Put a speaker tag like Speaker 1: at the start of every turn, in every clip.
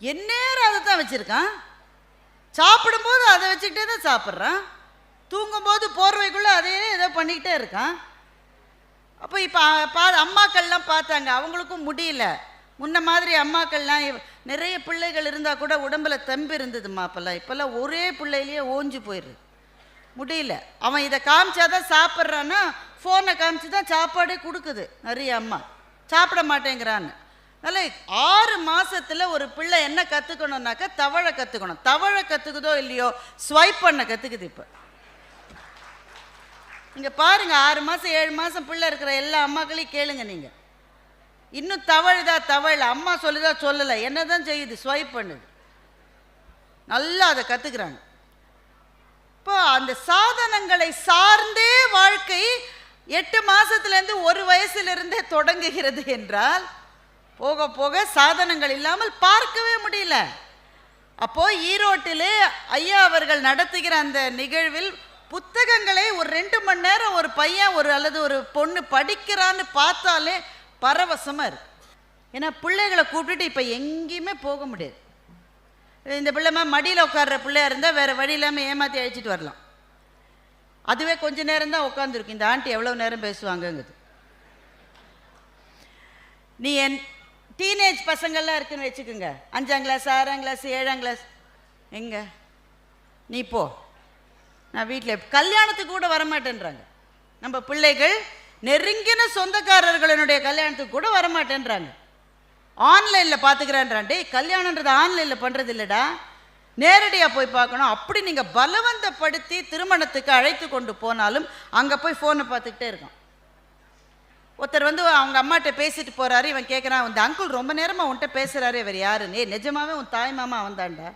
Speaker 1: எந்நேரம் அதை தான் வச்சுருக்கான். சாப்பிடும்போது அதை வச்சுக்கிட்டே தான் சாப்பிட்றான். தூங்கும்போது போர்வைக்குள்ளே அதையே ஏதோ பண்ணிக்கிட்டே இருக்கான். அப்போ இப்போ அம்மாக்கள்லாம் பார்த்தாங்க, அவங்களுக்கும் முடியல. முன்ன மாதிரி அம்மாக்கள்லாம் நிறைய பிள்ளைகள் இருந்தால் கூட உடம்புல தெம்பு இருந்ததுமா. இப்போல்லாம் ஒரே பிள்ளையிலேயே ஓஞ்சு போயிடுது, முடியல. அவன் இதை காமிச்சாதான் சாப்பிட்றான்னா ஃபோனை காமிச்சு தான் சாப்பாடே கொடுக்குது நிறைய அம்மா. சாப்பிட மாட்டேங்கிறான்னு. அதனால் 6 மாதத்தில் ஒரு பிள்ளை என்ன கற்றுக்கணுன்னாக்கா தவழை கற்றுக்கணும். தவழை கற்றுக்குதோ இல்லையோ ஸ்வைப் பண்ண கற்றுக்குது. இப்போ நீங்கள் பாருங்கள், 6 மாதம் 7 மாதம் பிள்ளை இருக்கிற எல்லா அம்மாக்களையும் கேளுங்க. நீங்கள் இன்னும் தவழுதா தவழ அம்மா சொல்லுதா சொல்லலை, என்ன தான் செய்யுது, ஸ்வைப் பண்ணுது. நல்லா அதை கற்றுக்குறாங்க. இப்போ அந்த சாதனங்களை சார்ந்தே வாழ்க்கை 8 மாதத்துலேருந்து 1 வயசுலேருந்தே தொடங்குகிறது என்றால் போக போக சாதனங்கள் இல்லாமல் பார்க்கவே முடியல. அப்போது ஈரோட்டிலே ஐயா அவர்கள் நடத்துகிற அந்த நிகழ்வில் புத்தகங்களை ஒரு 2 மணி நேரம் ஒரு பையன் அல்லது ஒரு பொண்ணு படிக்கிறான்னு பார்த்தாலே பரவசமாக இருக்கு. ஏன்னா பிள்ளைகளை கூப்பிட்டுட்டு இப்போ எங்கேயுமே போக முடியாது. இந்த பிள்ளைமா மடியில் உட்கார்ற பிள்ளையா இருந்தால் வேறு வழி இல்லாமல் ஏமாற்றி அழைச்சிட்டு வரலாம். அதுவே கொஞ்ச நேரம் தான் உட்காந்துருக்கு. இந்த ஆண்டி எவ்வளோ நேரம் பேசுவாங்கங்குது. நீ என் டீனேஜ் பசங்கள்லாம் இருக்குன்னு வச்சுக்கோங்க, 5ஆம் கிளாஸ் 6ஆம் கிளாஸ் 7ஆம் கிளாஸ், எங்க நீ போ, நான் வீட்டில் கல்யாணத்துக்கு கூட வரமாட்டேன்றாங்க. நம்ம பிள்ளைகள் நெருங்கின சொந்தக்காரர்களுடைய கல்யாணத்துக்கு கூட வரமாட்டேன்றாங்க. ஆன்லைனில் பார்த்துக்கிறான்றான். டே, கல்யாணன்றது ஆன்லைனில் பண்ணுறது இல்லைடா, நேரடியாக போய் பார்க்கணும். அப்படி நீங்கள் பலவந்தப்படுத்தி திருமணத்துக்கு அழைத்து கொண்டு போனாலும் அங்கே போய் ஃபோனை பார்த்துக்கிட்டே இருக்கான். ஒருத்தர் அவங்க அம்மாட்ட பேசிட்டு போகிறாரு. இவன் கேட்குறான், இந்த அங்கிள் ரொம்ப நேரமாக உன்கிட்ட பேசுகிறாரு, இவர் யாருன்னு. நிஜமாவே உன் தாய் மாமா வந்தாண்டா.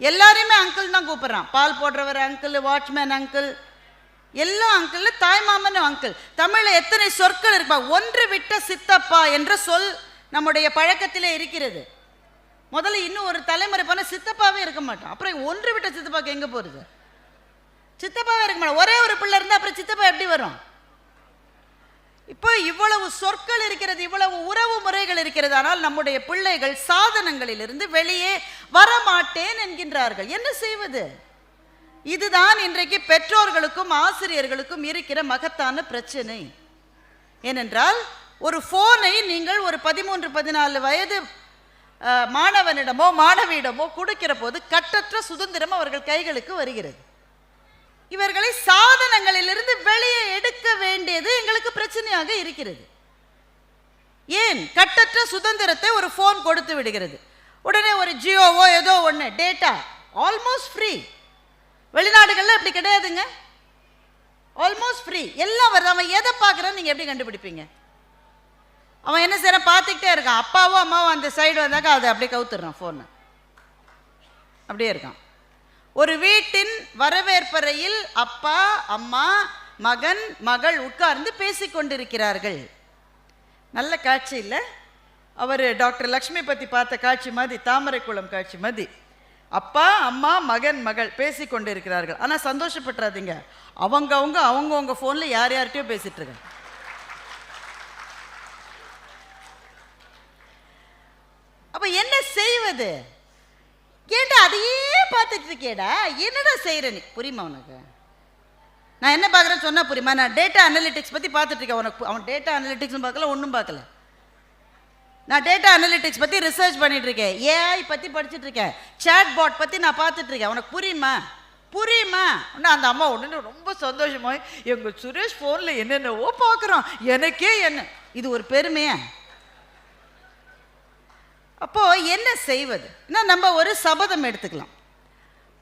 Speaker 1: எல்லாரையுமே அங்கிள் தான் கூப்பிட்றான். பால் போடுறவர் அங்கிள், வாட்ச்மேன் அங்கிள், எல்லா அங்கிள், தாய் மாமனும் அங்கிள். தமிழில் எத்தனை சொற்கள் இருப்பா. ஒன்று விட்ட சித்தப்பா என்ற சொல் நம்முடைய பழக்கத்திலே இருக்கிறது. முதல்ல இன்னும் ஒரு தலைமுறை போனால் சித்தப்பாவே இருக்க மாட்டோம். அப்புறம் ஒன்று விட்ட சித்தப்பாக்கு எங்கே போகிறது? சித்தப்பாவே இருக்க மாட்டோம். ஒரே ஒரு பிள்ளை இருந்தால் அப்புறம் சித்தப்பா எப்படி வரும்? இப்போ இவ்வளவு சொற்கள் இருக்கிறது, இவ்வளவு உறவு முறைகள் இருக்கிறது. ஆனால் நம்முடைய பிள்ளைகள் சாதனங்களிலிருந்து வெளியே வரமாட்டேன் என்கின்றார்கள். என்ன செய்வது? இதுதான் இன்றைக்கு பெற்றோர்களுக்கும் ஆசிரியர்களுக்கும் இருக்கிற மகத்தான பிரச்சனை. ஏனென்றால் ஒரு ஃபோனை நீங்கள் ஒரு 13-14 வயது மாணவனிடமோ மாணவியிடமோ கொடுக்கிற போது கட்டற்ற சுதந்திரம் அவர்கள் கைகளுக்கு வருகிறது. இவர்களை சாதனங்களிலிருந்து வெளியே எடுக்க வேண்டியது எங்களுக்கு பிரச்சனையாக இருக்கிறது. ஏன்? கட்டற்ற சுதந்திரத்தை ஒரு ஃபோன் கொடுத்து விடுகிறது. உடனே ஒரு ஜியோவோ ஏதோ ஒன்று டேட்டா ஆல்மோஸ்ட் ஃப்ரீ. வெளிநாடுகளில் அப்படி கிடையாதுங்க, ஆல்மோஸ்ட் ஃப்ரீ, எல்லாம் வருது. அவன் எதை பார்க்குறான்னு நீங்கள் எப்படி கண்டுபிடிப்பீங்க? அவன் என்ன செய்யறான்? பார்த்துக்கிட்டே இருக்கான். அப்பாவோ அம்மாவோ அந்த சைடு வந்தாக்கா அதை அப்படியே கவுத்துடுறான், ஃபோனை அப்படியே இருக்கான். ஒரு வீட்டின் வரவேற்பறையில் அப்பா அம்மா மகன் மகள் உட்கார்ந்து பேசிக்கொண்டிருக்கிறார்கள். நல்ல காட்சி இல்லை? அவர் டாக்டர் லக்ஷ்மி பற்றி பார்த்த காட்சி மாதிரி, தாமரைக்குளம் காட்சி மாதிரி. அப்பா அம்மா மகன் மகள் பேசிக்கொண்டு இருக்கிறார்கள். ஆனால் சந்தோஷப்பட்டுறாதீங்க, அவங்கவுங்க ஃபோனில் யார் யார்கிட்டயோ பேசிட்டு இருக்காங்க. அப்போ என்ன செய்வது? கேட்டா அதையே பார்த்துட்டு இருக்கேடா, என்னடா செய்கிற நீ? புரியுமா உனக்கு? நான் என்ன பார்க்குறேன்னு சொன்னால் புரியுமா? நான் டேட்டா அனலிட்டிக்ஸ் பற்றி பார்த்துட்டு இருக்கேன். உனக்கு அவன் டேட்டா அனலிட்டிக்ஸும் பார்க்கல, ஒன்றும் பார்க்கல. நான் டேட்டா அனலிட்டிக்ஸ் பற்றி ரிசர்ச் பண்ணிட்டு இருக்கேன், ஏஐ பற்றி படிச்சுட்டு இருக்கேன், சேட் பாட் பற்றி நான் பார்த்துட்டு இருக்கேன். உனக்கு புரியுமா? புரியுமா? அந்த அம்மா உடனே ரொம்ப சந்தோஷமா, எங்கள் சுரேஷ் ஃபோனில் என்னென்னவோ பார்க்குறான், எனக்கே என்ன இது ஒரு பெருமையா? அப்போ என்ன செய்வது? நம்ம ஒரு சபதம் எடுத்துக்கலாம்.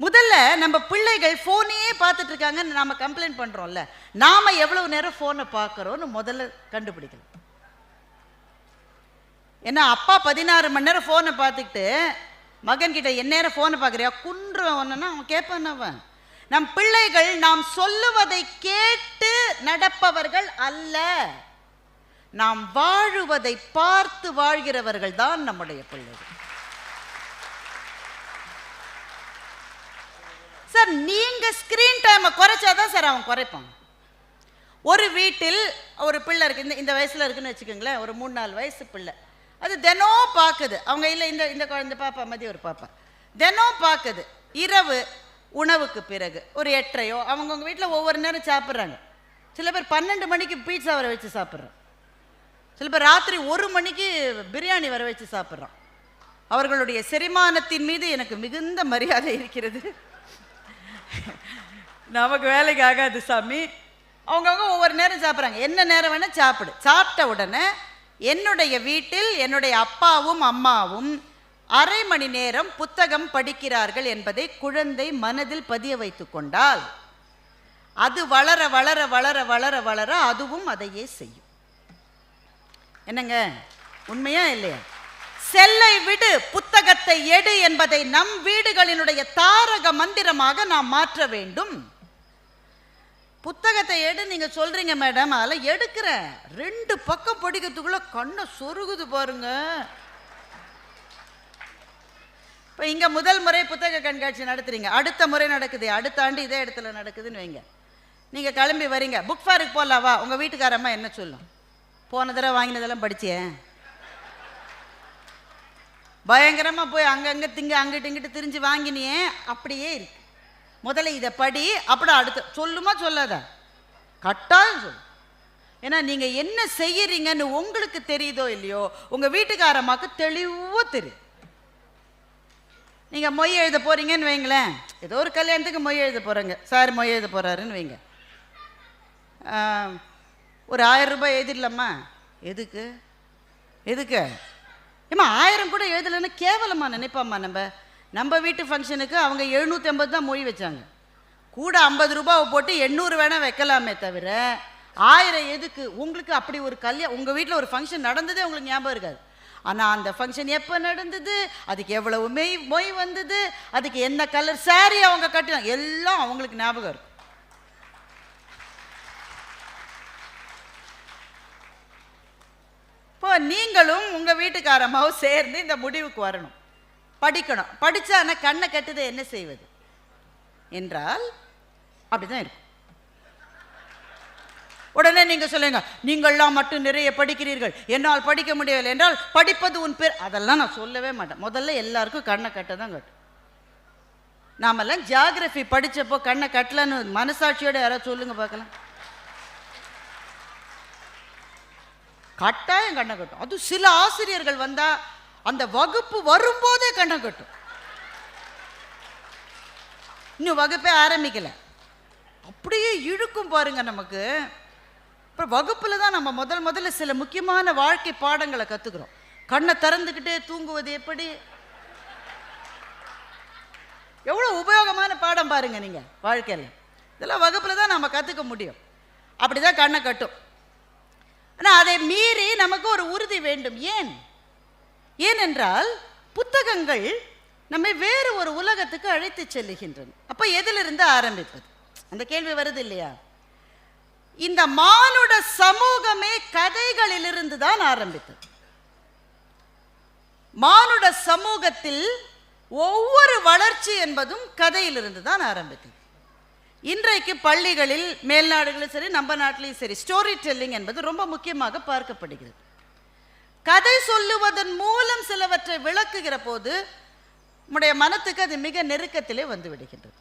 Speaker 1: முதல்ல நம்ம பிள்ளைகள் ஃபோனையே பார்த்துட்டு இருக்காங்கன்னு நாம கம்ப்ளைண்ட் பண்ணுறோம்ல, நாம எவ்வளவு நேரம் ஃபோனை பார்க்குறோன்னு முதல்ல கண்டுபிடிக்கலாம். ஏன்னா அப்பா 16 மணி நேரம் ஃபோனை பார்த்துக்கிட்டு மகன்கிட்ட என் நேரம் ஃபோனை பார்க்குறியா குன்றுவன்னா அவன் கேட்பான். அவன் நம் பிள்ளைகள் நாம் சொல்லுவதை கேட்டு நடப்பவர்கள் அல்ல, நாம் வாழுவதை பார்த்து வாழ்கிறவர்கள் தான் நம்முடைய பிள்ளைகள். சார் நீங்க ஸ்கிரீன் டைமை குறைச்சாதான் சார் அவன் குறைப்பான். ஒரு வீட்டில் ஒரு பிள்ளை இருக்கு, இந்த வயசுல இருக்குன்னு வச்சுக்கோங்களேன், ஒரு 3-4 வயசு பிள்ளை. அது தினம் பார்க்குது. அவங்க இல்லை இந்த இந்த குழந்தை பாப்பா மதிய ஒரு பாப்பா தினம் பார்க்குது. இரவு உணவுக்கு பிறகு ஒரு 8:30 அவங்கவுங்க வீட்டில் ஒவ்வொரு நேரம் சாப்பிட்றாங்க. சில பேர் 12 மணிக்கு பீட்சா வர வச்சு சாப்பிட்றான். சில பேர் ராத்திரி 1 மணிக்கு பிரியாணி வர வச்சு சாப்பிட்றான். அவர்களுடைய செரிமானத்தின் மீது எனக்கு மிகுந்த மரியாதை இருக்கிறது. நமக்கு வேலைக்கு ஆகாது சாமி. அவங்கவுங்க ஒவ்வொரு நேரம் சாப்பிட்றாங்க. என்ன நேரம் வேணால் சாப்பிடு. சாப்பிட்ட உடனே என்னுடைய வீட்டில் என்னுடைய அப்பாவும் அம்மாவும் அரை மணி நேரம் புத்தகம் படிக்கிறார்கள் என்பதை குழந்தை மனதில் பதிய வைத்து கொண்டால் அது வளர வளர வளர வளர வளர அதுவும் அதையே செய்யும். என்னங்க, உண்மையா இல்லையா? செல்லை விடு, புத்தகத்தை எடு என்பதை நம் வீடுகளினுடைய தாரக மந்திரமாக நாம் மாற்ற வேண்டும். புத்தகத்தை எடு நீங்க சொல்றீங்க மேடம், அதெல்லாம் எடுக்கிறேன். 2 பக்கம் படிக்கிறதுக்குள்ள கண்ணை சொருகுது பாருங்க. இப்போ இங்க முதல் முறை புத்தக கண்காட்சி நடத்துறீங்க, அடுத்த முறை நடக்குது, அடுத்த ஆண்டு இதே இடத்துல நடக்குதுன்னு வைங்க. நீங்க கிளம்பி வரீங்க, புக் ஃபேருக்கு போகலாவா? உங்க வீட்டுக்காரம்மா என்ன சொல்லும்? போன தடவை வாங்கினதெல்லாம் படிச்சேன், பயங்கரமா போய் அங்கங்க அங்கிட்டு இங்கிட்டு திரிஞ்சு வாங்கினியே, அப்படியே இருக்கு. முதல்ல இதை படி, அப்புறம் அடுத்த சொல்லுமா சொல்லாத? கட்டாயம் சொல்லு. ஏன்னா நீங்க என்ன செய்யறீங்கன்னு உங்களுக்கு தெரியுதோ இல்லையோ, உங்க வீட்டுக்காரம்மாக்கு தெளிவா தெரியும். நீங்க மொய் எழுத போறீங்கன்னு வைங்களேன், ஏதோ ஒரு கல்யாணத்துக்கு மொய் எழுத போறாங்க, சார் மொய் எழுத போறாருன்னு வைங்க. ஒரு 1000 ரூபாய் எழுதிடலாமா? எதுக்கு எதுக்கு ஏமா 1000 கூட எழுதலைன்னு கேவலமா நினைப்பாம்மா. நம்ம வீட்டு ஃபங்க்ஷனுக்கு அவங்க 750 தான் மொய் வச்சாங்க. கூட 50 ரூபாவை போட்டு 800 வேணால் வைக்கலாமே தவிர 1000 எதுக்கு? உங்களுக்கு அப்படி ஒரு கல்யாணம், உங்கள் வீட்டில் ஒரு ஃபங்க்ஷன் நடந்ததே உங்களுக்கு ஞாபகம் இருக்காது. ஆனால் அந்த ஃபங்க்ஷன் எப்போ நடந்தது, அதுக்கு எவ்வளவு மொய் வந்தது, அதுக்கு என்ன கலர் சாரி அவங்க கட்டினாங்க, எல்லாம் அவங்களுக்கு ஞாபகம் இருக்கும். இப்போ நீங்களும் உங்கள் வீட்டுக்காரமாவும் சேர்ந்து இந்த முடிவுக்கு வரணும். படிக்கணும். படித்தா ஆனால் கண்ணை கட்டுதை என்ன செய்வது என்றால் அப்படிதான் இருக்கும். உடனே நீங்க சொல்லுங்க, நீங்கள்லாம் மட்டும் நிறைய படிக்கிறீர்கள், என்னால் படிக்க முடியவில்லை என்றால் படிப்பது உன் பேர். அதெல்லாம் நான் சொல்லவே மாட்டேன். முதல்ல எல்லாருக்கும் கண்ணை கட்ட தான் கட்டும். நாமெல்லாம் ஜியாகிரபி படிச்சப்போ கண்ணை கட்டலன்னு மனசாட்சியோட யாராவது சொல்லுங்க பார்க்கலாம். கட்டாயம் கண்ணை கட்டும். அது சில ஆசிரியர்கள் வந்தா அந்த வகுப்பு வரும்போதே கண்ணை கட்டும். இன்னும் வகுப்பே ஆரம்பிக்கல, அப்படியே இழுக்கும் பாருங்க நமக்கு. அப்புறம் வகுப்புல தான் நம்ம முதல்ல சில முக்கியமான வாழ்க்கை பாடங்களை கத்துக்கிறோம். கண்ணை திறந்துக்கிட்டே தூங்குவது எப்படி, எவ்வளவு உபயோகமான பாடம் பாருங்க நீங்க வாழ்க்கையில. இதெல்லாம் வகுப்புல தான் நம்ம கத்துக்க முடியும். அப்படிதான் கண்ணை கட்டும். ஆனா அதை மீறி நமக்கு ஒரு உறுதி வேண்டும். ஏனென்றால் புத்தகங்கள் நம்மை வேறு ஒரு உலகத்துக்கு அழைத்து செல்லுகின்றன. அப்ப எதிலிருந்து ஆரம்பிப்பது? அந்த கேள்வி வருது இல்லையா? இந்த மானுட சமூகமே கதைகளிலிருந்து தான் ஆரம்பித்தது. மானுட சமூகத்தில் ஒவ்வொரு வளர்ச்சி என்பதும் கதையிலிருந்து தான் ஆரம்பித்தது. இன்றைக்கு பள்ளிகளில், மேல்நாடுகளிலும் சரி நம்ம நாட்டிலையும் சரி, ஸ்டோரி டெல்லிங் என்பது ரொம்ப முக்கியமாக பார்க்கப்படுகிறது. கதை சொல்லுவதன் மூலம் சிலவற்றை விளக்குகிற போது நம்முடைய மனத்துக்கு அது மிக நெருக்கத்திலே வந்து விடுகின்றது.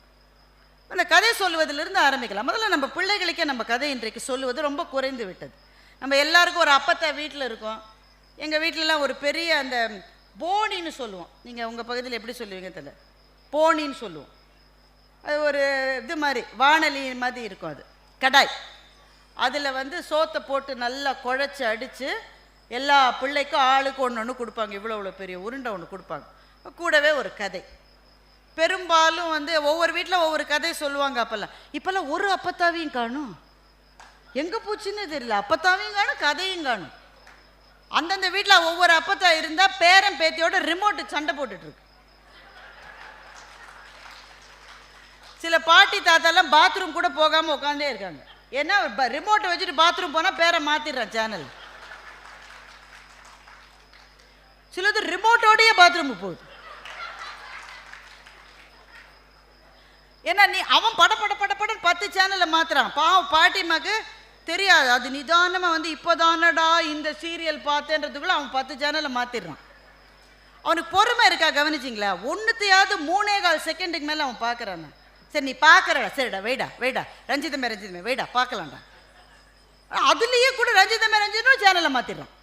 Speaker 1: அந்த கதை சொல்லுவதிலிருந்து ஆரம்பிக்கலாம். முதல்ல நம்ம பிள்ளைகளுக்கே நம்ம கதை இன்றைக்கு சொல்லுவது ரொம்ப குறைந்து விட்டது. நம்ம எல்லாருக்கும் ஒரு அப்பத்தா வீட்டில் இருக்கோம். எங்கள் வீட்டிலலாம் ஒரு பெரிய அந்த போனின்னு சொல்லுவோம். நீங்கள் உங்கள் பகுதியில் எப்படி சொல்லுவீங்க தெரியல, போனின்னு சொல்லுவோம். அது ஒரு இது மாதிரி வானொலி மாதிரி இருக்கும். அது கடாய். அதில் வந்து சோத்தை போட்டு நல்லா குழைச்சி அடித்து எல்லா பிள்ளைக்கும் ஆளுக்கு ஒன்று கொடுப்பாங்க. இவ்வளோ பெரிய உருண்டை ஒன்று கொடுப்பாங்க. கூடவே ஒரு கதை. பெரும்பாலும் வந்து ஒவ்வொரு வீட்டில் ஒவ்வொரு கதை சொல்லுவாங்க. இப்போல்லாம் ஒரு அப்பத்தாவையும் காணும், எங்கே போச்சுன்னு தெரியல. அப்பத்தாவையும் காணும், கதையும் காணும். அந்தந்த வீட்டில் ஒவ்வொரு அப்பத்தா இருந்தால் பேரன் பேத்தியோட ரிமோட்டு சண்டை போட்டுட்டு இருக்கு. சில பாட்டி தாத்தாலாம் பாத்ரூம் கூட போகாமல் உட்காந்தே இருக்காங்க. ஏன்னா ரிமோட்டை வச்சுட்டு பாத்ரூம் போனால் பேரை மாற்றிடுறான் சேனல். சிலது ரிமோட்டோடையே பாத்ரூமுக்கு போகுது. ஏன்னா அவன் பட 10 சேனலை மாத்துறான். பாவம் பாட்டிமாக்கு தெரியாது. அது நிதானமாக வந்து இப்போதானடா இந்த சீரியல் பார்த்தேன்றதுக்குள்ளே அவன் 10 சேனலை மாற்றிடுறான். அவனுக்கு பொறுமை இருக்கா கவனிச்சிங்களா? ஒன்றுத்தையாவது 3.25 செகண்டுக்கு மேலே அவன் பார்க்குறான். சரி நீ பார்க்குறடா, சரிடா வெயிடா ரஞ்சிதமே வெயிடா பார்க்கலாம்டா. அதுலேயே கூட ரஞ்சிதமே சேனலை மாற்றிடுறான்.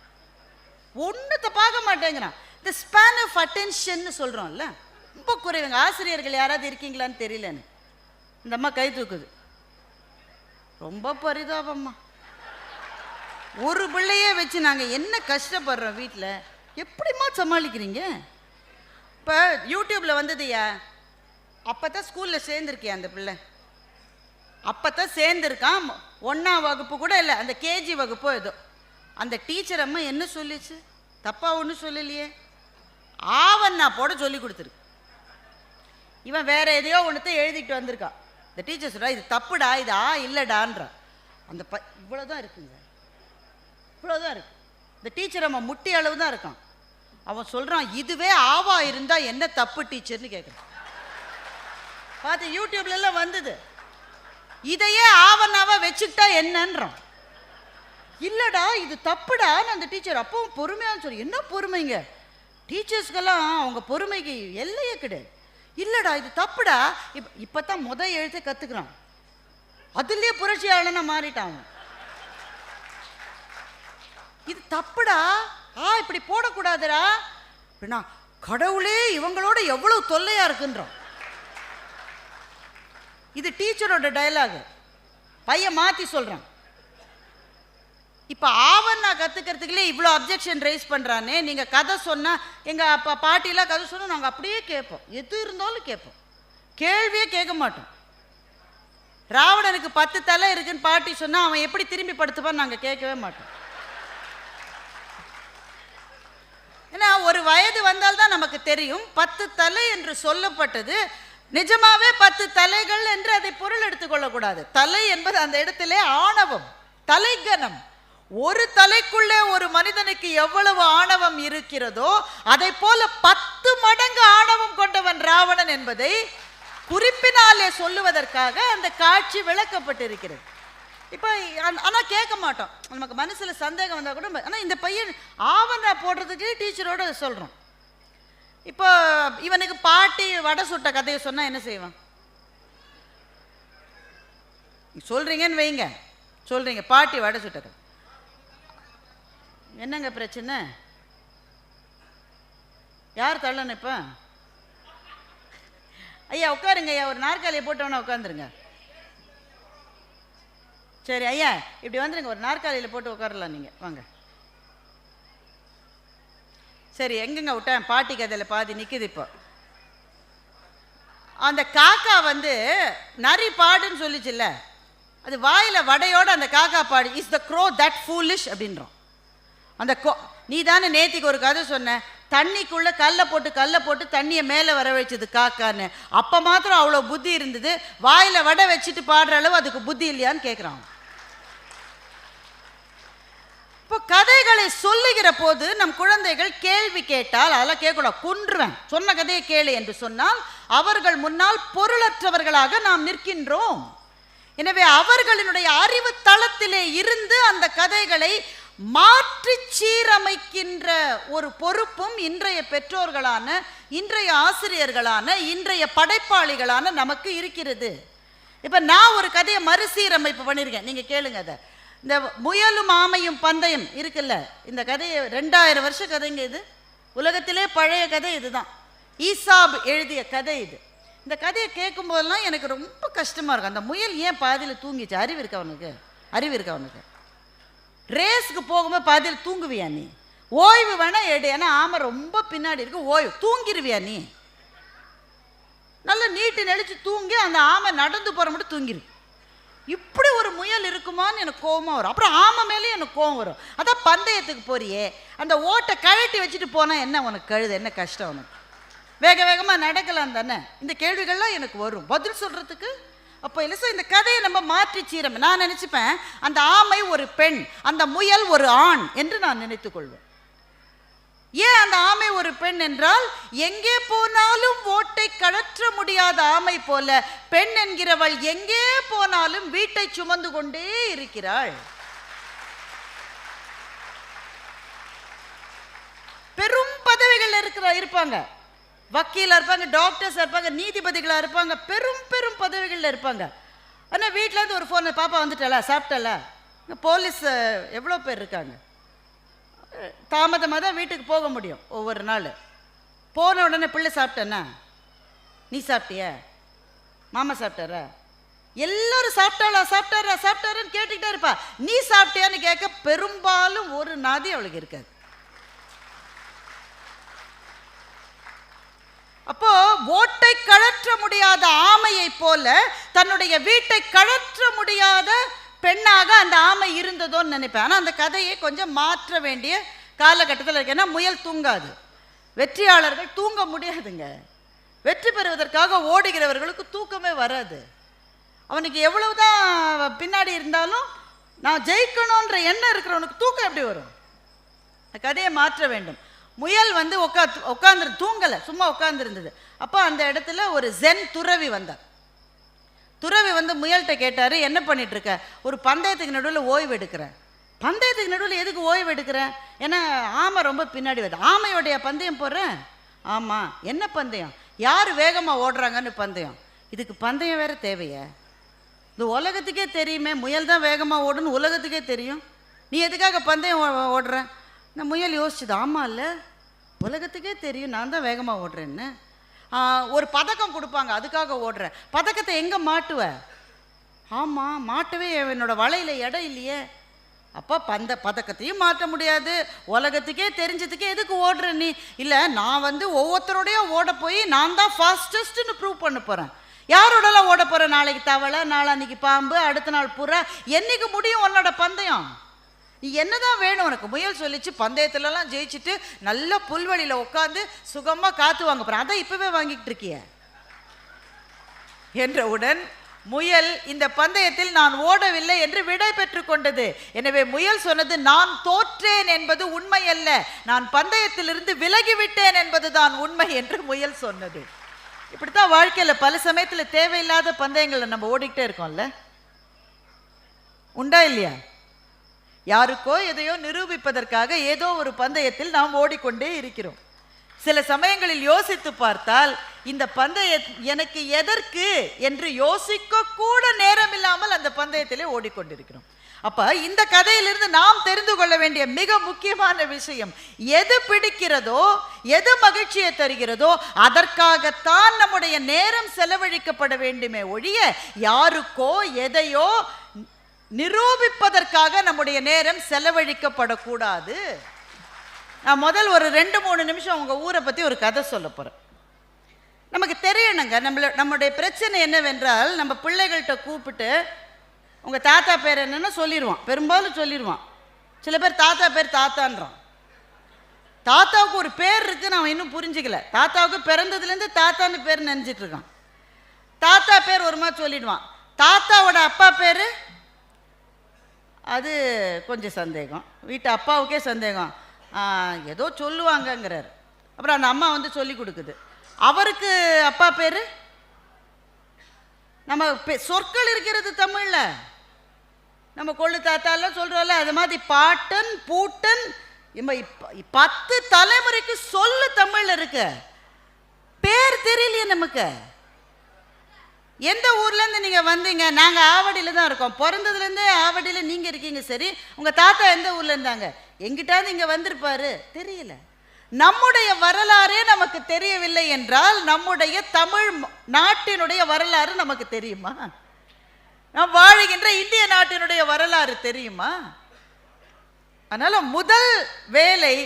Speaker 1: ஒன்றுத்தை பார்க்க மாட்டேங்கிறான். இந்த ஸ்பேன் ஆஃப் அட்டென்ஷன் சொல்கிறோம்ல, ரொம்ப குறைவுங்க. ஆசிரியர்கள் யாராவது இருக்கீங்களான்னு தெரியலன்னு இந்த அம்மா கை தூக்குது. ரொம்ப பரிதாபம்மா. ஒரு பிள்ளையே வச்சு நாங்கள் என்ன கஷ்டப்படுறோம் வீட்டில். எப்படிம்மா சமாளிக்கிறீங்க? இப்போ யூடியூப்பில் வந்ததுயா, அப்போ தான் ஸ்கூலில் சேர்ந்துருக்கியா அந்த பிள்ளை, அப்போ தான் சேர்ந்துருக்கான். 1ஆம் வகுப்பு கூட இல்லை, அந்த கேஜி வகுப்போ ஏதோ. அந்த டீச்சர் அம்மா என்ன சொல்லிச்சு? தப்பாக ஒன்றும் சொல்லலையே, ஆவண்ணா போட சொல்லி கொடுத்துருக்கு. இவன் வேற எதையோ ஒன்றுத்த எழுதிட்டு வந்திருக்கான். இந்த டீச்சர் சொல்கிறா இது தப்புடா, இது இல்லைடான்றா. அந்த இவ்வளோதான் இருக்குங்க, இவ்வளோதான் இருக்கு. இந்த டீச்சர் அம்மா முட்டி அளவு தான் இருக்கான். அவன் சொல்கிறான் இதுவே ஆவா இருந்தால் என்ன தப்பு டீச்சர்னு கேட்குறான். பார்த்து யூடியூப்லாம் வந்தது. இதையே ஆவண்ணாவா வச்சுக்கிட்டா என்னன்றான். இல்லைடா இது தப்புடான்னு அந்த டீச்சர் அப்பவும் பொறுமையான்னு சொல்லி. என்ன பொறுமைங்க டீச்சர்ஸ்க்கெல்லாம், அவங்க பொறுமைக்கு எல்லையே கிடையாது. இல்லைடா இது தப்புடா, இப்போ தான் எழுத்து கற்றுக்குறான். அதுலேயே புரட்சியாளனா மாறிட்டான். இது தப்புடா, இப்படி போடக்கூடாதுடா அப்படின்னா கடவுளே இவங்களோட எவ்வளவு தொல்லையா இருக்குன்றான். இது டீச்சரோட டயலாக். பையன் மாற்றி சொல்கிறான். இப்போ ஆவண்ணா கற்றுக்கிறதுக்குள்ளே இவ்வளோ அப்ஜெக்ஷன் ரைஸ் பண்ணுறானே. நீங்கள் கதை சொன்னால், எங்கள் அப்பா பாட்டிலாம் கதை சொன்னால் நாங்கள் அப்படியே கேட்போம், எது இருந்தாலும் கேட்போம், கேள்வியே கேட்க மாட்டோம். ராவணனுக்கு 10 தலை இருக்குன்னு பாட்டி சொன்னால் அவன் எப்படி திரும்பி படுத்துப்பான்னு நாங்கள் கேட்கவே மாட்டோம். ஏன்னா ஒரு வயது வந்தால்தான் நமக்கு தெரியும் 10 தலை என்று சொல்லப்பட்டது நிஜமாவே 10 தலைகள் என்று அதை பொருள் எடுத்துக்கொள்ளக்கூடாது. தலை என்பது அந்த இடத்திலே ஆணவம், தலைகனம். ஒரு தலைக்குள்ளே ஒரு மனிதனுக்கு எவ்வளவு ஆணவம் இருக்கிறதோ அதை போல 10 மடங்கு ஆணவம் கொண்டவன் ராவணன் என்பதை குறிப்பினாலே சொல்லுவதற்காக அந்த காட்சி விளக்கப்பட்டிருக்கிறது. இப்போ ஆனால் கேட்க மாட்டோம், நமக்கு மனசில் சந்தேகம் வந்தால் கூட. ஆனால் இந்த பையன் ஆவணா போடுறதுக்கு டீச்சரோட சொல்கிறோம். இப்போ இவனுக்கு பாட்டி வடை சுட்ட கதையை சொன்னால் என்ன செய்வான்? சொல்கிறீங்கன்னு வைங்க, சொல்கிறீங்க பாட்டி வடை சுட்ட கதை, என்னங்க பிரச்சனை? யார் தள்ளணும்? இப்போ ஐயா உட்காருங்க ஐயா, ஒரு நாற்காலியை போட்டவனா உட்காந்துருங்க. சரி ஐயா இப்படி வந்துருங்க, ஒரு நாற்காலியில் போட்டு உட்காரலாம் நீங்கள், வாங்க. சரி எங்கெங்க விட்டேன்? பாட்டி கதையில் பாதி நிற்குது. இப்போ அந்த காக்கா நரி பாடுன்னு சொல்லிச்சுல்ல, அது வாயில் வடையோட அந்த காக்கா பாடு, is the crow that foolish அப்படின்றோம். அந்த நீ தானே நேத்திக்கு ஒரு கதை சொன்ன, தண்ணிக்குள்ளே கல்லை போட்டு தண்ணியை மேலே வர வச்சது காக்கான்னு. அப்போ மாத்திரம் அவ்வளோ புத்தி இருந்தது, வாயில் வடை வச்சுட்டு பாடுற அளவு அதுக்கு புத்தி இல்லையான்னு கேட்குறான். இப்போ கதைகளை சொல்லுகிற போது நம் குழந்தைகள் கேள்வி கேட்டால் அதெல்லாம் கேட்கக்கூடாது, கொன்றுவேன், சொன்ன கதையை கேளு என்று சொன்னால் அவர்கள் முன்னால் பொருளற்றவர்களாக நாம் நிற்கின்றோம். எனவே அவர்களினுடைய அறிவு தளத்திலே இருந்து அந்த கதைகளை மாற்றி சீரமைக்கின்ற ஒரு பொறுப்பும் இன்றைய பெற்றோர்களான, இன்றைய ஆசிரியர்களான, இன்றைய படைப்பாளிகளான நமக்கு இருக்கிறது. இப்போ நான் ஒரு கதையை மறுசீரமைப்பு பண்ணியிருக்கேன், நீங்கள் கேளுங்க. அதை இந்த முயலும் ஆமையும் பந்தயம் இருக்குல்ல, இந்த கதையை 2000 வருஷ கதைங்க இது, உலகத்திலே பழைய கதை இதுதான். ஈசாப் எழுதிய கதை இது. இந்த கதையை கேட்கும் போதெல்லாம் எனக்கு ரொம்ப கஷ்டமாக இருக்கும். அந்த முயல் ஏன் பாதியில் தூங்கிச்சு? அறிவு இருக்கா அவனுக்கு? ரேஸுக்கு போகும்போது பாதியில் தூங்குவியா நீ? ஓய்வு வேணா எடு, ஏன்னா ஆமை ரொம்ப பின்னாடி இருக்கு, ஓய்வு தூங்கிடுவியா நீ? நல்லா நீட்டு நெளிச்சு தூங்கி அந்த ஆமை நடந்து போகிற மட்டும் தூங்கிரு. இப்படி ஒரு முயல் இருக்குமான்னு எனக்கு கோபமாக வரும். அப்புறம் ஆமை மேலேயும் எனக்கு கோபம் வரும். அதான் பந்தயத்துக்கு போறியே, அந்த ஓட்டை கழட்டி வச்சுட்டு போனால் என்ன உனக்கு கழுது, என்ன கஷ்டம் உனக்கு? வேக வேகமாக நடக்கலாம் தானே? இந்த கேள்விகள்லாம் எனக்கு வரும் பதில் சொல்கிறதுக்கு. அப்போ இல்லை சார், இந்த கதையை நம்ம மாற்றி சீரம். நான் நினச்சிப்பேன் அந்த ஆமை ஒரு பெண், அந்த முயல் ஒரு ஆண் என்று நான் நினைத்துக் கொள்வேன். ஏன் அந்த ஆமை ஒரு பெண் என்றால், எங்கே போனாலும் ஓட்டை கழற்ற முடியாத ஆமை போல பெண் என்கிறவள் எங்கே போனாலும் வீட்டை சுமந்து கொண்டே இருக்கிறாள். பதவிகள் இருப்பாங்க. வக்கீலாக இருப்பாங்க, டாக்டர்ஸாக இருப்பாங்க, நீதிபதிகளாக இருப்பாங்க, பெரும் பெரும் பதவிகளில் இருப்பாங்க. ஆனால் வீட்டிலேருந்து ஒரு ஃபோன், பாப்பா வந்துட்டாளா, சாப்பிட்டால. போலீஸ் எவ்வளோ பேர் இருக்காங்க. தாமதமாக தான் வீட்டுக்கு போக முடியும் ஒவ்வொரு நாள். போன உடனே பிள்ளை சாப்பிட்டேன்னா, நீ சாப்பிட்டிய, மாமா சாப்பிட்டாரா, எல்லாரும் சாப்பிட்டாரான்னு கேட்டுக்கிட்டே இருப்பா. நீ சாப்பிட்டியான்னு கேட்க பெரும்பாலும் ஒரு நாதி அவளுக்கு இருக்காது. அப்போ ஓட்டை கழற்ற முடியாத ஆமையை போல தன்னுடைய வீட்டை கழற்ற முடியாத பெண்ணாக அந்த ஆமை இருந்ததோன்னு நினைப்பேன். ஆனால் அந்த கதையை கொஞ்சம் மாற்ற வேண்டிய காலகட்டத்தில் இருக்கு. ஏன்னா முயல் தூங்காது, வெற்றியாளர்கள் தூங்க முடியாதுங்க. வெற்றி பெறுவதற்காக ஓடுகிறவர்களுக்கு தூக்கமே வராது. அவனுக்கு எவ்வளவுதான் பின்னாடி இருந்தாலும் நான் ஜெயிக்கணுன்ற எண்ணம் இருக்கிறவனுக்கு தூக்கம் எப்படி வரும்? கதையை மாற்ற வேண்டும். முயல் வந்து உட்காந்து தூங்கலை, சும்மா உட்காந்துருந்தது. அப்போ அந்த இடத்துல ஒரு ஜென் துறவி வந்தார். துறவி வந்து முயல்கிட்ட கேட்டார், என்ன பண்ணிட்டு இருக்க? ஒரு பந்தயத்துக்கு நடுவில் ஓய்வு எடுக்கிறேன். பந்தயத்துக்கு நடுவில் எதுக்கு ஓய்வு எடுக்கிறேன்? ஏன்னா ஆமை ரொம்ப பின்னாடி வருது. ஆமையோடைய பந்தயம் போடுறேன். ஆமாம், என்ன பந்தயம்? யார் வேகமாக ஓடுறாங்கன்னு பந்தயம். இதுக்கு பந்தயம் வேறு தேவையா? இந்த உலகத்துக்கே தெரியுமே, முயல் தான் வேகமாக ஓடுன்னு உலகத்துக்கே தெரியும். நீ எதுக்காக பந்தயம் ஓடுற? இந்த முயல் யோசிச்சுது, ஆமாம் இல்லை, உலகத்துக்கே தெரியும் நான் தான் வேகமாக ஓடுறேன்னு. ஒரு பதக்கம் கொடுப்பாங்க, அதுக்காக ஓடுறேன். பதக்கத்தை எங்கே மாட்டுவ? ஆமாம், மாட்டவே என்னோட வலையில் இடம் இல்லையே. அப்போ பதக்கத்தையும் மாற்ற முடியாது, உலகத்துக்கே தெரிஞ்சதுக்கே எதுக்கு ஓடுற நீ? இல்லை, நான் வந்து ஒவ்வொருத்தரோடையோ ஓட போய் நான் தான் ஃபாஸ்டஸ்ட்டுன்னு ப்ரூவ் பண்ண போகிறேன். யாரோடலாம் ஓட போகிறேன்? நாளைக்கு தவளை, நாளான்னைக்கு பாம்பு, அடுத்த நாள் புறா. என்னைக்கு முடியும் உன்னோட பந்தயம்? நீ என்னதான் வேணும் உனக்கு? முயல் சொல்லிச்சு, பந்தயத்துலலாம் ஜெயிச்சுட்டு நல்ல புல்வெளியில் உட்காந்து சுகமாக காற்று வாங்க போகிறேன், அதான் இப்போவே வாங்கிட்டு இருக்கிய என்றவுடன் முயல் இந்த பந்தயத்தில் நான் ஓடவில்லை என்று விடை பெற்று கொண்டது. எனவே முயல் சொன்னது, நான் தோற்றேன் என்பது உண்மை அல்ல, நான் பந்தயத்திலிருந்து விலகிவிட்டேன் என்பதுதான் உண்மை என்று முயல் சொன்னது. இப்படித்தான் வாழ்க்கையில் பல சமயத்தில் தேவையில்லாத பந்தயங்களை நம்ம ஓடிக்கிட்டே இருக்கோம்ல, உண்டா இல்லையா? யாருக்கோ எதையோ நிரூபிப்பதற்காக ஏதோ ஒரு பந்தயத்தில் நாம் ஓடிக்கொண்டே இருக்கிறோம். சில சமயங்களில் யோசித்து பார்த்தால் இந்த பந்தயம் எனக்கு எதற்கு என்று யோசிக்க கூட நேரம் இல்லாமல் அந்த பந்தயத்திலே ஓடிக்கொண்டிருக்கிறோம். அப்ப இந்த கதையிலிருந்து நாம் தெரிந்து கொள்ள வேண்டிய மிக முக்கியமான விஷயம், எது பிடிக்கிறதோ, எது மகிழ்ச்சியை தருகிறதோ அதற்காகத்தான் நம்முடைய நேரம் செலவழிக்கப்பட வேண்டுமே ஒழிய யாருக்கோ எதையோ நிரூபிப்பதற்காக நம்முடைய நேரம் செலவழிக்கப்படக்கூடாது. நான் முதல் ஒரு 2-3 நிமிஷம் உங்க ஊரை பத்தி ஒரு கதை சொல்ல போறேன். நமக்கு தெரியணுங்க, நம்முடைய பிரச்சனை என்னவென்றால், நம்ம பிள்ளைகள்கிட்ட கூப்பிட்டு உங்க தாத்தா பேர் என்னன்னு சொல்லிடுவான், பெரும்பாலும் சொல்லிடுவான். சில பேர் தாத்தா பேர் தாத்தான்றான். தாத்தாவுக்கு ஒரு பேர் இருக்குன்னு அவன் இன்னும் புரிஞ்சுக்கல. தாத்தாவுக்கு பிறந்ததுலேருந்து தாத்தான்னு பேர் நினைச்சிட்டு இருக்கான். தாத்தா பேர் ஒரு மாதிரி சொல்லிடுவான். தாத்தாவோட அப்பா பேர் அது கொஞ்சம் சந்தேகம், வீட்டு அப்பாவுக்கே சந்தேகம், ஏதோ சொல்லுவாங்கங்கிறார். அப்புறம் அந்த அம்மா வந்து சொல்லி கொடுக்குது, அவருக்கு அப்பா பேர், நம்ம சொற்கள் இருக்கிறது தமிழ்ல, நம்ம கொள்ளு தாத்தாலாம் சொல்றோம்ல, அது மாதிரி பாட்டன் பூட்டன் 10 தலைமுறைக்கு சொல்லு தமிழ்ல இருக்கு. பேர் தெரியலையே நமக்கு. எந்த ஊர்லேருந்து நீங்கள் வந்தீங்க? நாங்கள் ஆவடியில் தான் இருக்கோம். பிறந்ததுலேருந்தே ஆவடியில் நீங்கள் இருக்கீங்க. சரி, உங்கள் தாத்தா எந்த ஊரில் இருந்தாங்க? எங்கிட்டாவது இங்கே வந்திருப்பாரு, தெரியல. நம்முடைய வரலாறே நமக்கு தெரியவில்லை என்றால் நம்முடைய தமிழ் நாட்டினுடைய வரலாறு நமக்கு தெரியுமா? நாம் வாழுகின்ற இந்திய நாட்டினுடைய வரலாறு தெரியுமா? அதனால முதல் வேலை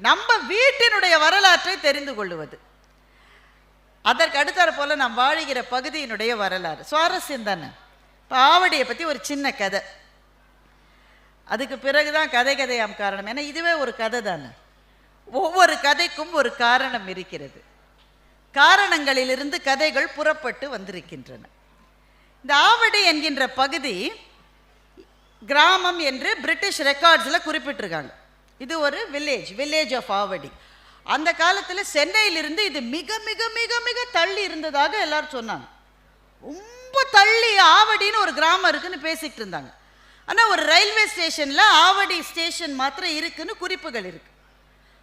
Speaker 1: நம்ம வீட்டினுடைய வரலாற்றை தெரிந்து கொள்வது. அதற்கு அடுத்தாற போல நாம் வாழுகிற பகுதியினுடைய வரலாறு சுவாரஸ்யம் தானே. இப்போ ஆவடியை பற்றி ஒரு சின்ன கதை, அதுக்கு பிறகுதான் கதையாம் காரணம். ஏன்னா இதுவே ஒரு கதை தானே. ஒவ்வொரு கதைக்கும் ஒரு காரணம் இருக்கிறது. காரணங்களிலிருந்து கதைகள் புறப்பட்டு வந்திருக்கின்றன. இந்த ஆவடி என்கின்ற பகுதி கிராமம் என்று பிரிட்டிஷ் ரெக்கார்ட்ஸில் குறிப்பிட்டிருக்காங்க. இது ஒரு வில்லேஜ் ஆஃப் ஆவடி. அந்த காலத்தில் சென்னையிலிருந்து இது மிக மிக மிக மிக தள்ளி இருந்ததாக எல்லாரும் சொன்னாங்க. ரொம்ப தள்ளி ஆவடின்னு ஒரு கிராமம் இருக்குன்னு பேசிக்கிட்டு இருந்தாங்க. ஆனால் ஒரு ரயில்வே ஸ்டேஷனில் ஆவடி ஸ்டேஷன் மாத்திரம் இருக்குன்னு குறிப்புகள் இருக்கு.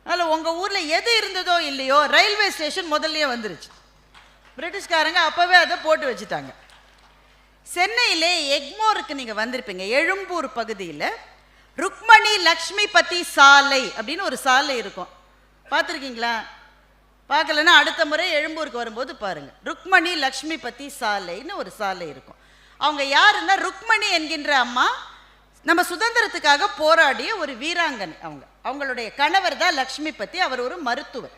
Speaker 1: அதில் உங்கள் ஊரில் எது இருந்ததோ இல்லையோ ரயில்வே ஸ்டேஷன் முதல்லயே வந்துருச்சு. பிரிட்டிஷ்காரங்க அப்போவே அதை போட்டு வச்சுட்டாங்க. சென்னையிலே எக்மோருக்கு நீங்கள் வந்திருப்பீங்க. எழும்பூர் பகுதியில் ருக்மணி லக்ஷ்மிபதி சாலை அப்படின்னு ஒரு சாலை இருக்கும். பார்த்துருக்கீங்களா? பார்க்கலன்னா அடுத்த முறை எழும்பூருக்கு வரும்போது பாருங்கள். ருக்மணி லக்ஷ்மிபதி சாலைன்னு ஒரு சாலை இருக்கும். அவங்க யாருன்னா, ருக்மணி என்கின்ற அம்மா நம்ம சுதந்திரத்துக்காக போராடிய ஒரு வீராங்கனை. அவங்களுடைய கணவர் தான் லக்ஷ்மிபதி. அவர் ஒரு மருத்துவர்.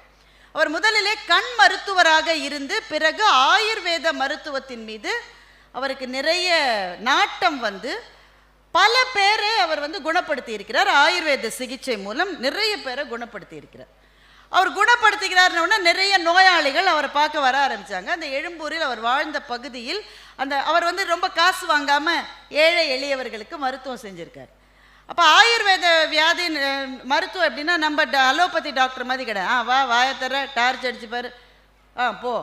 Speaker 1: அவர் முதலிலே கண் மருத்துவராக இருந்து பிறகு ஆயுர்வேத மருத்துவத்தின் மீது அவருக்கு நிறைய நாட்டம் வந்து பல பேரை அவர் குணப்படுத்தி இருக்கிறார். ஆயுர்வேத சிகிச்சை மூலம் நிறைய பேரை குணப்படுத்தி இருக்கிறார். அவர் குணப்படுத்துகிறார்னு நிறைய நோயாளிகள் அவரை பார்க்க வர ஆரம்பித்தாங்க. அந்த எழும்பூரில் அவர் வாழ்ந்த பகுதியில் அவர் ரொம்ப காசு வாங்காமல் ஏழை எளியவர்களுக்கு மருத்துவம் செஞ்சுருக்கார். அப்போ ஆயுர்வேத வியாதி மருத்துவம் எப்படின்னா, நம்ம அலோபதி டாக்டர் மாதிரி கிடையாது. வா வாயை தர, டார்ச் அடிச்சுப்பார், போ,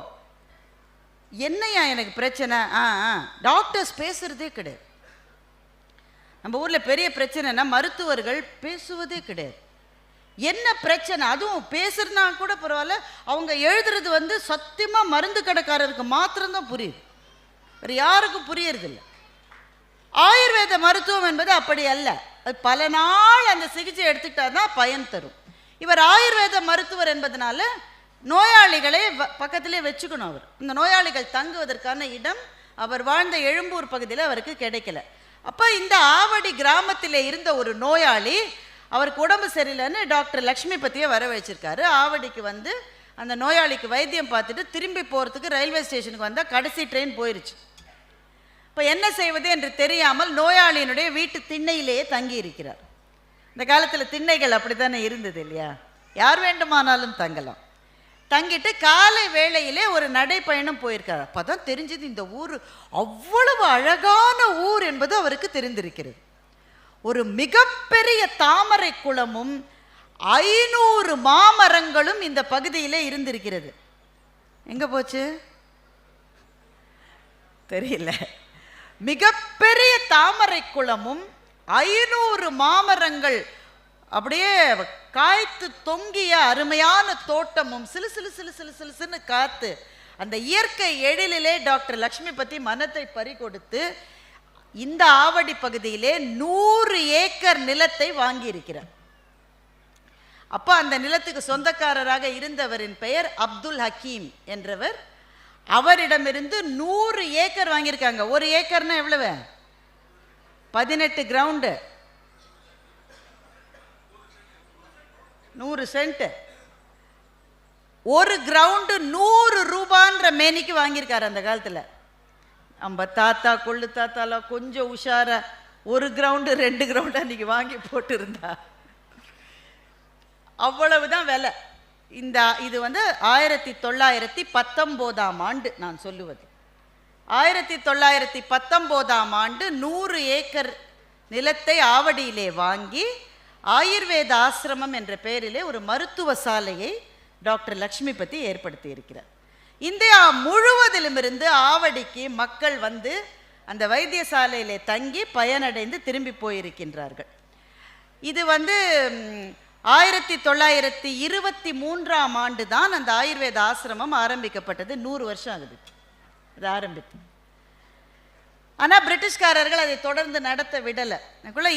Speaker 1: என்னையா எனக்கு பிரச்சனை, டாக்டர்ஸ் பேசுகிறதே கிடையாது. நம்ம ஊரில் பெரிய பிரச்சனைனா மருத்துவர்கள் பேசுவதே கிடையாது. என்ன பிரச்சனை, அதுவும் பேசுறதுனா கூட பரவாயில்ல, அவங்க எழுதுறது சத்தியமாக மருந்து கடைக்காரருக்கு மாத்திரம்தான் புரியுது, வேறு யாருக்கும் புரியறதில்லை. ஆயுர்வேத மருத்துவம் என்பது அப்படி அல்ல. அது பல நாள் அந்த சிகிச்சை எடுத்துக்கிட்டா தான் பயன் தரும். இவர் ஆயுர்வேத மருத்துவர் என்பதனால நோயாளிகளை பக்கத்திலே வச்சுக்கணும். அவர் இந்த நோயாளிகள் தங்குவதற்கான இடம் அவர் வாழ்ந்த எழும்பூர் பகுதியில் அவருக்கு கிடைக்கல. அப்போ இந்த ஆவடி கிராமத்தில் இருந்த ஒரு நோயாளி, அவருக்கு உடம்பு சரியில்லைன்னு டாக்டர் லக்ஷ்மிபதியை வர வச்சிருக்காரு. ஆவடிக்கு அந்த நோயாளிக்கு வைத்தியம் பார்த்துட்டு திரும்பி போகிறதுக்கு ரயில்வே ஸ்டேஷனுக்கு வந்தால் கடைசி ட்ரெயின் போயிடுச்சு. இப்போ என்ன செய்வது என்று தெரியாமல் நோயாளியினுடைய வீட்டு திண்ணையிலேயே தங்கி இருக்கிறார். இந்த காலத்தில் திண்ணைகள் அப்படி தானே இருந்தது இல்லையா? யார் வேண்டுமானாலும் தங்கலாம். தங்கிட்டு காலை வேளையிலே ஒரு நடைப்பயணம் போயிருக்கார். அப்போ தான் தெரிஞ்சது இந்த ஊர் அவ்வளவு அழகான ஊர் என்பது அவருக்கு தெரிந்திருக்கிறது. ஒரு மிகப்பெரிய தாமரை குளமும் 500 மாமரங்களும் இந்த பகுதியில் இருந்திருக்கிறது. எங்கே போச்சு தெரியல. மிகப்பெரிய தாமரை குளமும் 500 மாமரங்கள் அப்படியே காய்த்து தொங்கிய அருமையான தோட்டமும் சிலு சிலு சிலு சிலு சிலுன்னு காத்து அந்த இயற்கை எழிலே டாக்டர் லக்ஷ்மிபதி மனத்தை பறி கொடுத்து இந்த ஆவடி பகுதியிலே 100 ஏக்கர் நிலத்தை வாங்கி இருக்கிறார். அப்போ அந்த நிலத்துக்கு சொந்தக்காரராக இருந்தவரின் பெயர் அப்துல் ஹக்கீம் என்றவர். அவரிடமிருந்து 100 ஏக்கர் வாங்கியிருக்காங்க. ஒரு ஏக்கர்னா எவ்வளவு? 18 கிரவுண்டு, 100 சென்ட். ஒரு கிரவுண்டு 100 ரூபான்ற மேனிக்கு வாங்கியிருக்காரு அந்த காலத்தில். நம்ம தாத்தா கொள்ளு தாத்தாலாம் கொஞ்சம் உஷாரா ஒரு கிரவுண்டு 2 கிரவுண்டு அன்றைக்கி வாங்கி போட்டு இருந்தா அவ்வளவுதான் விலை. இது 1919ஆம் ஆண்டு நான் சொல்லுவது. 1919ஆம் ஆண்டு 100 ஏக்கர் நிலத்தை ஆவடியிலே வாங்கி ஆயுர்வேத ஆசிரமம் என்ற பெயரிலே ஒரு மருத்துவ சாலையை டாக்டர் லக்ஷ்மிபதி ஏற்படுத்தி இருக்கிறார். இந்தியா முழுவதிலுமிருந்து ஆவடிக்கு மக்கள் அந்த வைத்தியசாலையிலே தங்கி பயனடைந்து திரும்பி போயிருக்கின்றார்கள். இது 1923ஆம் ஆண்டு தான் அந்த ஆயுர்வேத ஆசிரமம் ஆரம்பிக்கப்பட்டது. 100 வருஷம் ஆகுது அது ஆரம்பித்து. ஆனால் பிரிட்டிஷ்காரர்கள் அதை தொடர்ந்து நடத்த விடலை.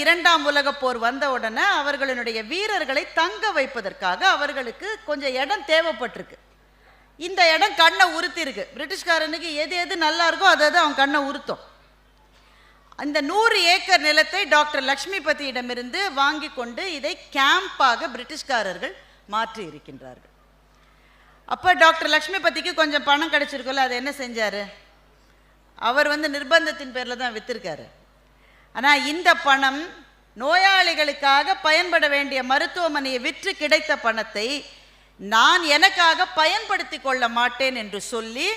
Speaker 1: இரண்டாம் உலக போர் வந்த உடனே அவர்களுடைய வீரர்களை தங்க வைப்பதற்காக அவர்களுக்கு கொஞ்சம் இடம் தேவைப்பட்டிருக்கு. இந்த இடம் கண்ணை உறுத்திருக்கு. பிரிட்டிஷ்காரனுக்கு எது எது நல்லா இருக்கோ அதை அவன் கண்ணை உறுத்தும். அந்த 100 ஏக்கர் நிலத்தை டாக்டர் லக்ஷ்மிபதியிடமிருந்து வாங்கி கொண்டு இதை கேம்பாக பிரிட்டிஷ்காரர்கள் மாற்றி இருக்கின்றார்கள். அப்போ டாக்டர் லக்ஷ்மிபதிக்கு கொஞ்சம் பணம் கிடைச்சிருக்குல்ல, அதை என்ன செஞ்சார்? அவர் நிர்பந்தத்தின் பேரில் தான் வித்திருக்காரு. ஆனால் இந்த பணம் நோயாளிகளுக்காக பயன்பட வேண்டிய மருத்துவமனையை விற்று கிடைத்த பணத்தை நான் எனக்காக பயன்படுத்தி கொள்ள மாட்டேன் என்று சொல்லி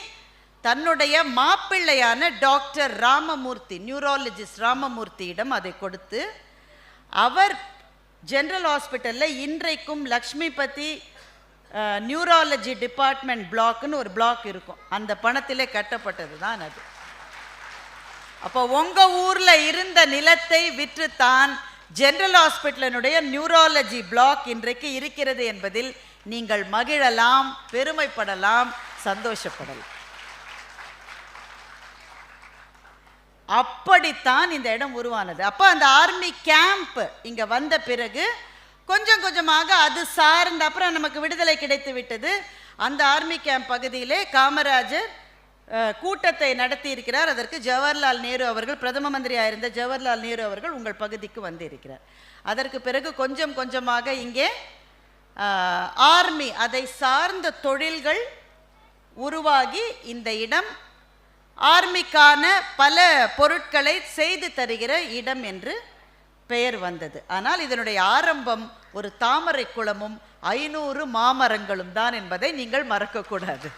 Speaker 1: தன்னுடைய மாப்பிள்ளையான டாக்டர் ராமமூர்த்தி, நியூராலஜிஸ்ட் ராமமூர்த்தியிடம் அதை கொடுத்து அவர் ஜெனரல் ஹாஸ்பிட்டலில் இன்றைக்கும் லக்ஷ்மிபதி நியூராலஜி டிபார்ட்மெண்ட் பிளாக்னு ஒரு பிளாக் இருக்கும். அந்த பணத்திலே கட்டப்பட்டது தான் அது. அப்போ உங்கள் ஊரில் இருந்த நிலத்தை விற்றுத்தான் ஜெனரல் ஹாஸ்பிட்டலினுடைய நியூராலஜி பிளாக் இன்றைக்கு இருக்கிறது என்பதில் நீங்கள் மகிழலாம், பெருமைப்படலாம், சந்தோஷப்படலாம். அப்படித்தான் இந்த இடம் உருவானது. அப்போ அந்த ஆர்மி கேம்ப் இங்க வந்த பிறகு கொஞ்சம் கொஞ்சமாக அது சார்ந்த அப்புறம் நமக்கு விடுதலை கிடைத்து விட்டது. அந்த ஆர்மி கேம்ப் பகுதியிலே காமராஜர் கூட்டத்தை நடத்தி இருக்கிறார். அதற்கு ஜவஹர்லால் நேரு அவர்கள், பிரதம மந்திரியாக இருந்த ஜவஹர்லால் நேரு அவர்கள் உங்கள் பகுதிக்கு வந்து இருக்கிறார். அதற்கு பிறகு கொஞ்சம் கொஞ்சமாக இங்கே ஆர்மி அதை சார்ந்த தொழில்கள் உருவாகி இந்த இடம் ஆர்மிக்கான பல பொருட்களை செய்து தருகிற இடம் என்று பெயர் வந்தது. ஆனால் இதனுடைய ஆரம்பம் ஒரு தாமரை குளமும் 500 மாமரங்களும் தான் என்பதை நீங்கள் மறக்கக்கூடாது.